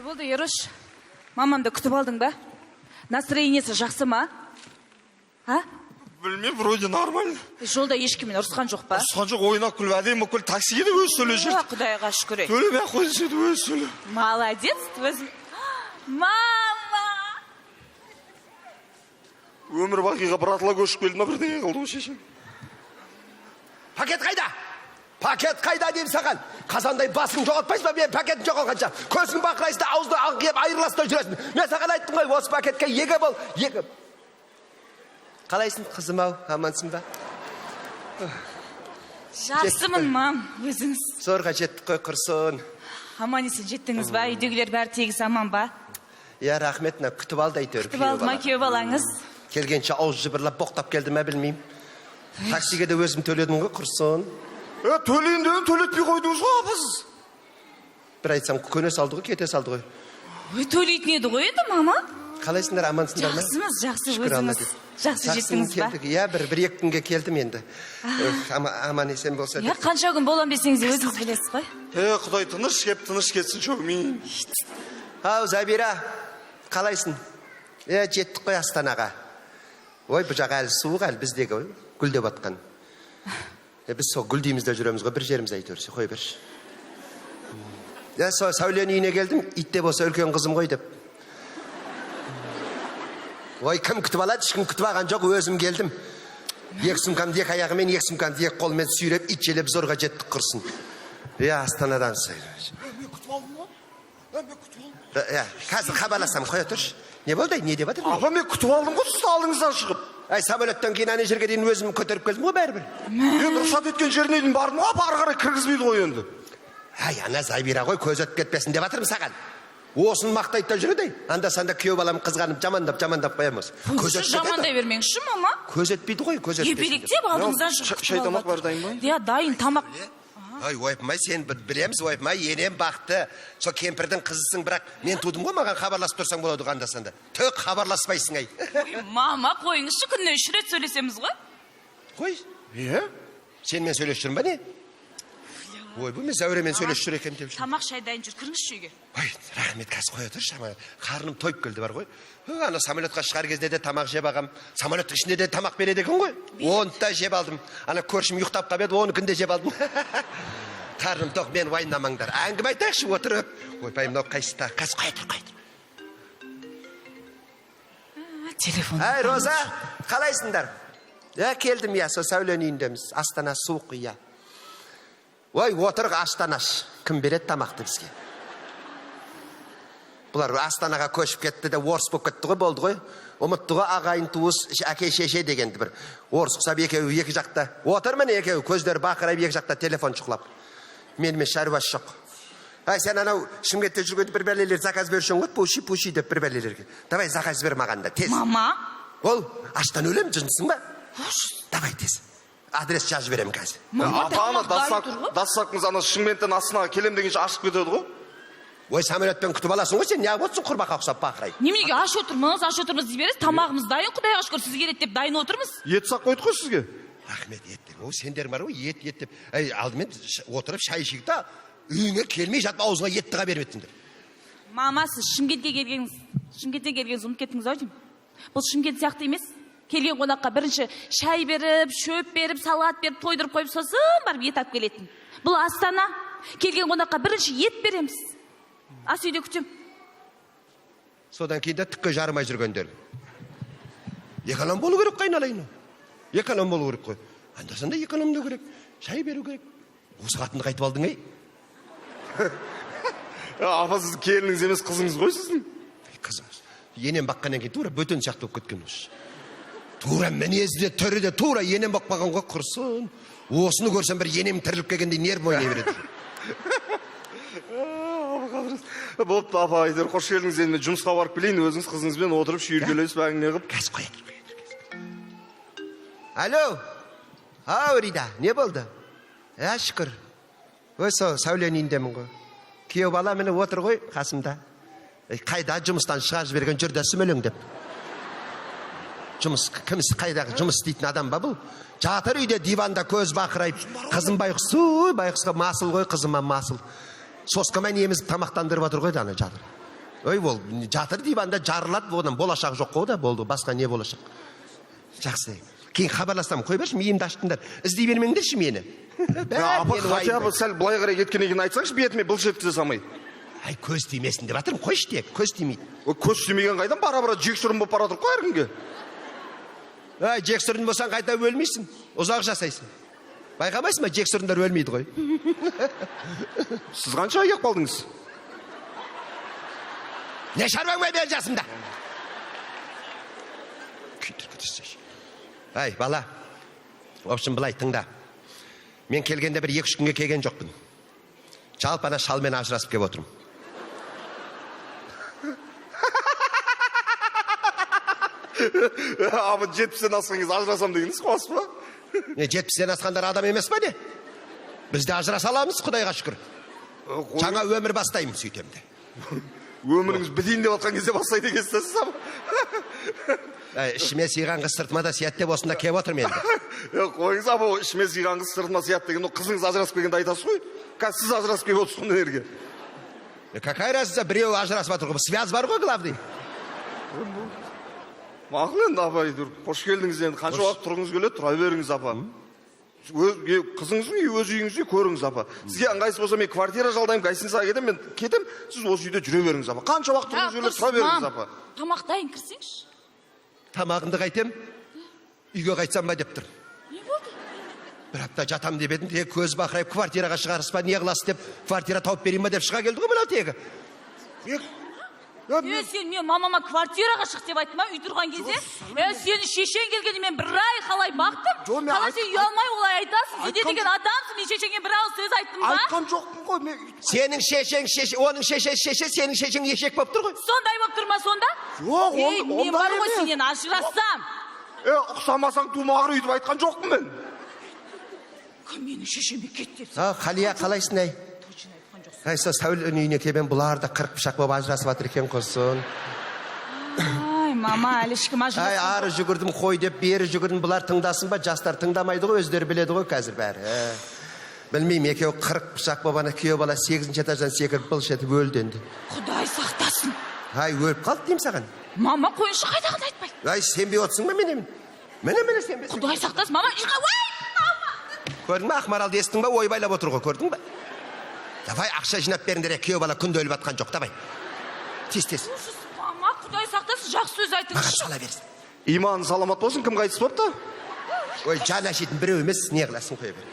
болды, Ерош? Мамамды күтіп алдың ба? Настроениесі жақсы ма? А? Білмеймін, вроде нормально. Жолда ешкіммен ұрысқан жоқ па? Ұрысқан жоқ, ойнап күліп, әдемі күл таксиге де өзі сөйлеп жүр. Құдайға шүкір. Төлемей ақ қойсын еді, өзі сөйлеп. Молодец, өзің. Мама! Өмір бақиға бір атыла көшіп келді ма, бірдеңе қылды ғой шешем. Пакет қайда? Пакет қайда деймін саған? Қазандай басың жоғалтпайсың ба? Мен пакетін жоғалғанша. Көзің бақырайсың да, ауызды ағып айырыластай жүресің. Мен саған айттым ғой, осы пакетке еге бол. Қалайсың қызым ау, амансың ба? Жақсымын, мам, өзіңіз. Зорға жеттік қой, құрсын. Аман есен жеттіңіз ба? Үйдегілер бәрі тегіс аман ба? Я, рахмет, күтіп алды әйтеуір. Күтіп алды ма күйеу балаңыз? Келгенше ауыз жыбырлап боқтап келді ме білмеймін. Таксиге де өзім төледім ғой, құрсын. Төлейін деуін төлетпей қойдыңыз ғой, апасыз. Бір айтсам, көне салды ғой, кете салды ғой. Төлейтін еді ғой еді, мама? Қалайсыңдар, амансыңдар ма? Жақсымыз, жақсы өзіңіз. Жақсы жеттіңіз ба? Я, бір-екі күнге келдім енді. Аман есен болса. Я, қанша күн болам бесеңіз өзіңіз білесіз ғой? Құдай тыныш кеп, тыныш кетсін шөмейін. Ау, Забира, қалайсың? Жеттік қой Астанаға. Ой, бұл жағы әлі суық әлі біздегі, гүлдеп атқан. Біз сол гүлдеймізде жүреміз ғой, бір жеріміз әйтеуірсе, қой бірші. Сол Сәулен үйіне келдім, итте болса үлкен қызым ғой деп. Ой, кім күтіп алады, ешкім күтіп алған жоқ, өзім келдім. Екі сумкамды екі аяғымен, екі сумкамды екі қолмен сүйреп, итшелеп зорға жеттік құрсын. Астанадан сүйреп. Мен күтіп алдым ба? Мен күтіп алдым. Қазір хабарласам, қоя тұршы. Не болды, не деп атыр? Апа, мен күтіп алдым ғой, сізді алдыңыздан шығып. Самолеттен кейін ане жерге дейін өзім көтеріп келдім ғой бәрібір. Мен рұқсат еткен жеріне дейін бардым ғой, ары қарай кіргізбейді ғой енді. Ана Забира ғой, көз өтіп кетпесін деп атырмын саған. Осын мақтайды да жүреді. Анда-санда күйеу балам қызғанып жамандап қоямыз. Жамандай бермеңізші, мама. Көз өтпейді ғой, көз өтпейді. Епелектеп алдыңыздан шығып шай тамақ бар дайын ба? Иә, дайын тамақ. Ой, ойпмай, сен білеміз, ойпмай, енем бақты. Со кемпірдің қызысың, бірақ мен тудым ғой, маған хабарласып тұрсаң болады анда-санда. Түк хабарласпайсың, ай. Мама, қойыңызшы, күніне 3 рет сөйлесеміз ғой? Қой. Сен мен сөйлесіп жүрмін ба не? Ой, бұл мен Зәуремен сөйлесіп жүр екен деп жүр. Тамақ шай дайын жүр, кіріңізші үйге. Ой, рахмет, қазір қоя тұршы, қарным тойып келді бар ғой. Ана самолетқа шығар кезде де тамақ жеп ағам. Самолет ішінде де тамақ береді екен ғой. Оны да жеп алдым. Ана көршім ұйықтап қап еді, оны күнде жеп алдым. Қарным тоқ, мен уайымдамаңдар. Әңгіме айтайықшы отырып. Ойбай, мынау қайсыда? Қазір қоя тұр. Телефон. Ай, Роза, қалайсыңдар? Келдім, со Сәулен үйіндеміз. Астана суық, иә. Ой, отырық Астанаш. Кім береді тамақты бізге? Бұлар Астанаға көшіп кетті де орыс болып кетті ғой, болды ғой. Ұмытты ғой, ағайын туыс, әке шеше дегенді бір. Орыс құсап екеуі екі жақта. Отыр міне екеуі, көздері бақырайып екі жақта телефон шұқылап. Менімен шаруасы жоқ. Ай, сен анау Шымкентте жүргенде бір бәлелер заказ бершің ғой, пуши деп бір бәлелерге. Давай заказ бер маған да, тез. Мама? Ол, аштан өлем жұмысың ба? Давай тез. Адрес жазып беремін қазір. Ата-ана, дастақыңыз ана Шымкенттен Астанаға келем дегенше ашып кетеді ғой. Ой, самолетпен күтіп аласың ғой, сен не отырсың құрбақа ұқсап бақырай. Неменеге аш отырмыз дей бересіз, тамағымыз дайын, құдайға шүкір, сіз келеді деп дайын отырмыз. Ет сақ қойдық қой сізге. Рахмет, еттер. О, сендер бар ғой, ет деп. Алдымен отырып шай ішейік та, үйіңе келмей жатып аузыңа ет тыға берметтіңдер. Мама, сіз Шымкентке келгеніңіз ұмытып кеттіңіз ау деймін. Бұл Шымкент сияқты емес. Келген қонаққа бірінші шай беріп, шөп беріп, салат беріп, тойдырып қойып, сосын барып ет алып келетін. Бұл Астана. Келген қонаққа бірінші ет береміз. Ас үйде күтем. Содан кейін де түкке жарымай жүргендер. Эконом болу керек қайналайын. Эконом болу керек қой. Анда-санда эконом да керек. Шай беру керек. Осы қатынды қайтып алдың, ай? Апа, сіз келініңіз емес қызыңыз ғой сіздің. Қызыңыз. Енем баққаннан кейін тура бөтен сияқты болып кеткен осы. Тура мінезі де, түрі де, тура енем бақпаған ғой, құрсын. Осыны көрсем бір енем тіріліп келгенде нервім ойнай береді. Болыпты, апа, айтыр, қош келдіңіз, енді жұмысқа барып келейін, өзіңіз қызыңызбен отырып шүйіркелесіп әңгіме қылып. Қазір қоя тұр. Алло, ау, Рида, не болды? Шүкір. Осы Сәулен үйіндемін ғой. Күйеу бала мені отыр ғой қасымда. Қайда жұмыстан шығарып жіберген жүрді сүмелең деп. Жұмыс, кімсі қайдағы жұмыс дейтін адам ба бұл? Жатыр үйде диванда көз бақырайып, қызым байқұс, байқұсқа масыл ғой, қызыма масыл. Соскамен емізіп тамақтандырып отыр ғой, даны жатыр. Ой, ол жатыр диванда жарылады, одан болашақ жоқ қой да, болды, басқа не болашақ. Жақсы. Кейін хабарласам, қой берші, миымды аштыңдар. Іздей бермеңдерші мені. Апа, хотя бы сәл былай қарай кеткеннен кейін айтсаңшы, бетіме былш еткізе салмай. Ай, көз тимесін деп жатырмын, қойшы тек, көз тимейді. Көз тимеген қайдан бара-бара жексұрын болып бара жатыр қой әркімге. Ай, жексұрын болсаң қайта өлмейсің, ұзақ жасайсың. Байқамайсың ба, жексұрындар өлмейді ғой. Сіз қанша аяқ қалдыңыз? Не шаруаң бар бер жасымда? Ай, бала, в общем, былай тыңда. Мен келгенде бір 2-3 күнге келген жоқпын. Жалпы ана шалмен ажырасып кеп отырмын. Абы 70-тен асқан кез ажырасам дегеніз қуас па? 70-тен асқандар адам емес па не? Біз де ажыраса аламыз, Құдайға шүкір. Жаңа өмір бастаймын сөйтемді. Өміріңіз бітейін деп атқан кезде бастайды екенсіз ба? Ішіме сыйған қыз сыртыма да сият деп осында кеп отырмын енді. Қойыңыз абы, ішіме сыйған қыз сыртыма сият деген, қызыңыз ажырасып келгенде айтасыз ғой. Қазір сіз ажырасып келіп отырсыз ғой нерге? Какая разница, біреу ажырасып жатыр ғой, связь бар ғой главный. Мақұл енді апа, қош келдіңіз енді. Қанша уақыт тұрғыңыз келеді, тұра беріңіз апа. Қызыңыздың өз үйіңізде көріңіз апа. Сізге ыңғайсыз болса мен квартира жалдаймын, гостиницаға кетем, сіз осы үйде жүре беріңіз апа. Қанша уақыт тұрғыңыз келеді, тұра беріңіз апа. Тамақ дайын, кірсеңші. Тамағынды қайтем, үйге қайтсам ба деп тұр. Не болды? Бір апта жатам деп едім, тегі көз бақырайып, квартираға шығарыс па, не қыласы деп, квартира тауып берейін ба деп шыға келді ғой мынау тегі. Сен мен мамама квартираға шық деп айттым, үй тұрған кезде. Сені шешең келгенде мен бір ай қалай бақтым. Қалай сен ұялмай олай айтасың. Сен деген адамсың, мен шешеңе бір ауыз сөз айттым ба? Айтқан жоқпын ғой. Сенің шешең, оның шеше, сенің шешең ешек болып тұр ғой. Сондай болып тұр ма сонда? Жоқ, мен бар ғой сенен ажырассам. Ұқсамасаң тумағыр үйтіп айтқан жоқпын мен. Менің шешеме кет деп. Қалия, қалайсың ай? Қайса Сәулен үйіне кебен бұлар да 40 пышақ болып ажырасып жатыр екен құрсын. Ай, мама, әлі ешкім ажырасып. Ай, ары жүгірдім, қой деп, бері жүгірдім, бұлар тыңдасын ба? Жастар тыңдамайды ғой, өздері біледі ғой қазір бәрі. Білмеймін, екеу 40 пышақ болып, ана күйеу бала 8-ші этаждан секіріп былш етіп өлді енді. Құдай сақтасын. Ай, өліп қалды деймін саған. Мама, қойыншы қайдағын айтпайды. Ай, сенбей отырсың ба менен? Міне сенбесің. Құдай сақтасын, мама, көрдің ба, Ақмаралды естің ба, ойбайлап отыр ғой, көрдің ба? Давай, ақша жинап беріңдер, күйеу бала күнде өліп атқан жоқ, давай. Тез. Мама, Құдай сақтасын, жақсы сөз айтыңызшы. Маған сала берсін. Иман саламат болсын, кім қайтыс болыпты? Ой, жан әшетін біреу емес, не қыласың қоя бер.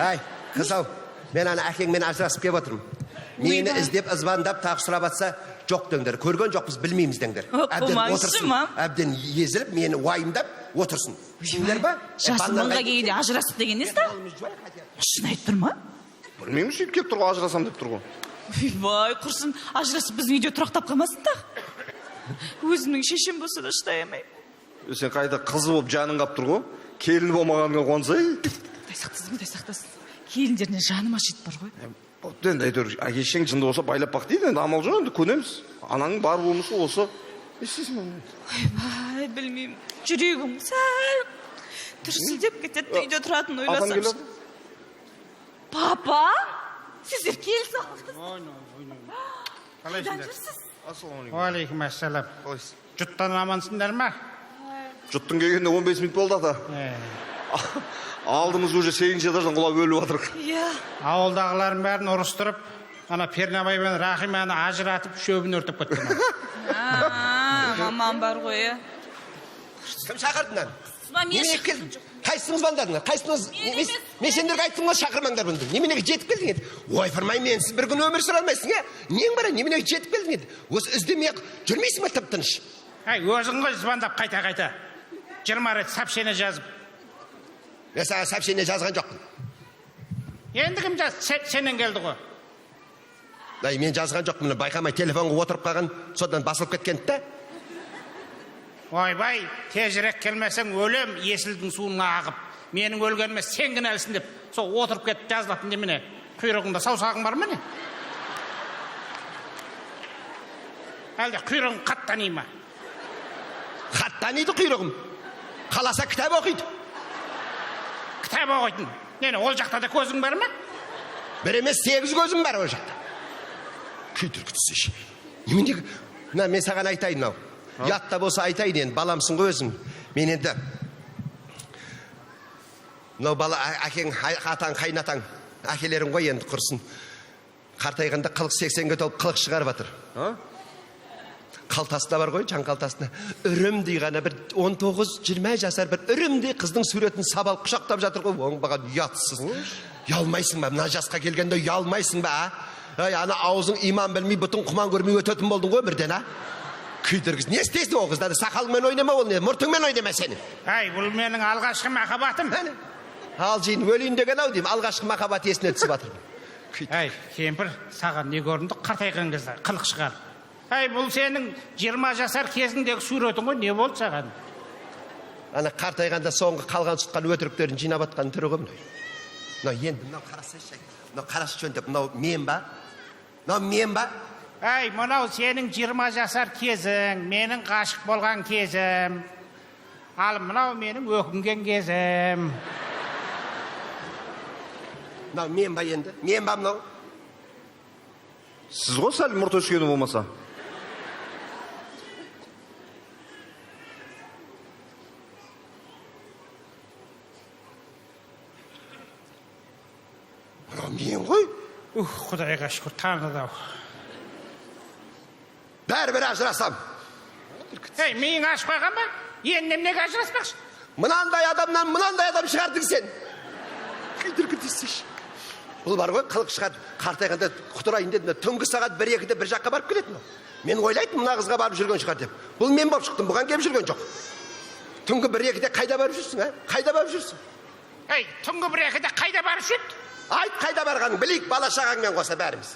Ай, қызау, мен ана әкеңмен ажырасып кеп отырмын. Мені іздеп, звондап, тағы сұрап атса, жоқ деңдер, көрген жоқпыз, білмейміз деңдер. Әбден езіліп, мені уайымдап отырсын. Түсіндер ба? Жасы мыңға келгенде ажырасып деген несі да? Шын айтып тұр ма? Білмеймін, сөйтіп кеп тұр ғой, ажырасам деп тұр ғой. Вай, құрсын, ажырасып біздің үйде тұрақтап қалмасын да. Өзімнің шешем болса да шыдай алмаймын. Сен қайда қызы болып жаның қап тұр ғой, келіні болмағанға қонсай. Құдай сақтасын. Келіндеріне жаным ашиды бар ғой. Енді әйтеуір әкешең жынды болса байлап бақ дейді, енді амал жоқ, енді көнеміз. Ананың бар болмысы осы. Естесің бе? Ойбай, білмеймін. Жүрегім сәл дүрсілдеп кетеді, үйде тұратын ойласам. Папа, сіздер келсіңіздер. Қалайсыңдар? Уалейкум ассалам. Жұттан амансыңдар ма? Жұттың келгенде 15 минут болды ата. Алдымыз уже 8-ші этаждан құлап өліп жатыр. Ауылдағылардың бәрін ұрыстырып, ана Пернабай мен Рахиманы ажыратып, шөбін өртіп кетті. Мамам бар ғой. Кім шақырдыңдар? Мен қайсыңыз балдадыңдар? Қайсыңыз? Мен сендерге айттым ғой, шақырмаңдар бұнды. Неменеге жетіп келдің еді? Ой, фырмай, менсіз бір күн өмір сүре алмайсың, нең бар, неменеге жетіп келдің еді? Осы іздемей жүрмейсің ба тып-тыныш? Ай, өзің ғой звондап қайта-қайта. 20 рет сообщение жазып. Мен саған сообщение жазған жоқпын. Енді кім сенен келді ғой? Ай, мен жазған жоқпын, байқамай телефонға отырып қалған, содан басылып кеткен та. Ойбай, тезірек келмесең өлем, есілдің суына ағып. Менің өлгеніме сен кінәлісің деп, сол отырып кетіп жазылатын деміне. Құйрығыңда саусағың бар ма не? Әлде құйрығың қат тани ма? Қат таниды құйрығым. Қаласа кітап оқиды. Кітап оқитын. Нені, ол жақта да көзің бар ма? Бір емес 8 көзім бар ол жақта. Күйтір күтсеш. немене мына мен саған айтайын мынау ұятта болса айтайын енді баламсың ғой өзің мен енді мынау бала әкең атаң қайнатаң әкелерің ғой енді құрсын қартайғанда 40-80-ге толып қылық шығарып жатыр қалтасында бар ғой жан қалтасында үрімдей ғана бір 19-20 жасар бір үрімдей қыздың суретін сабалып құшақтап жатыр ғой оңбаған ұятсыз ұялмайсың ба мына жасқа келгенде ұялмайсың ба ана аузың иман білмей бұтың құман көрмей өтетін болдың ғой бірден күйдіргіз не істейсің ол қыздарды сақалыңмен ойнама ол не мұртыңмен ойнама сені бұл менің алғашқы махаббатым ал жиын өлейін деген ау деймін алғашқы махаббат есіне түсіп жатыр кемпір саған не көрінді қартайған кезде қылық шығар бұл сенің 20 жасар кезіңдегі суретің ғой не болды саған ана қартайғанда соңғы қалған сұтқан өтіріктерін жинап жатқан түрі ғой мынау енді мынау қарасайшы мынау қарашы жөндеп мынау мен ба мынау сенің 20 жасар кезің менің ғашық болған кезім ал мынау менің өкінген кезім мынау мен ба енді мен ба мынау сіз ғой сәл мұрт өскені болмаса мен ғой құдайға шүкір таныды-ау бәрібір ажырасам миың ашып қойған ба енді неге ажыраспақшы мынандай адамнан мынандай адам шығардың сен күйдіргі десейші бұл бар ғой қылық шығады қартайғанда құтырайын деді түнгі сағат 1-2-де бір жаққа барып келетін мен ойлайтын мына қызға барып жүрген шығар деп бұл мен болып шықтым бұған келіп жүрген жоқ түнгі 1-2-де қайда барып жүрсің қайда барып жүрсің түнгі 1-2-де қайда барып жүрді айт қайда барғаның білейік бала шағаңмен қоса бәріміз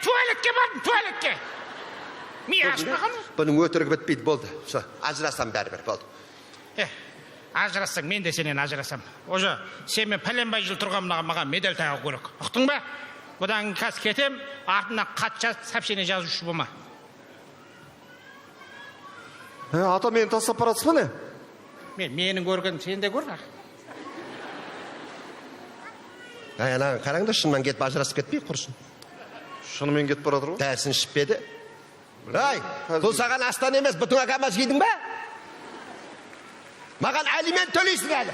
туалетке бардым туалетке ми ашпаған бұның өтірігі бітпейді болды ажырасам бәрібір болды ажырассаң мен де сенен ажырасам уже сенімен пәленбай жыл тұрған маған медаль тағу керек ұқтың ба бұдан қазір кетем артына хат жаз сообщение жазушы болма ата мені тастап баратсыз ба не менің көрген сен де көр анаған қараңдар шынымен кетіп ажырасып кетпей құрсын шынымен кетіп бара жатыр ғой дәрісін ішіп пе еді бұл саған астан емес бұтыңа камаз кидің ба маған алимент төлейсің әлі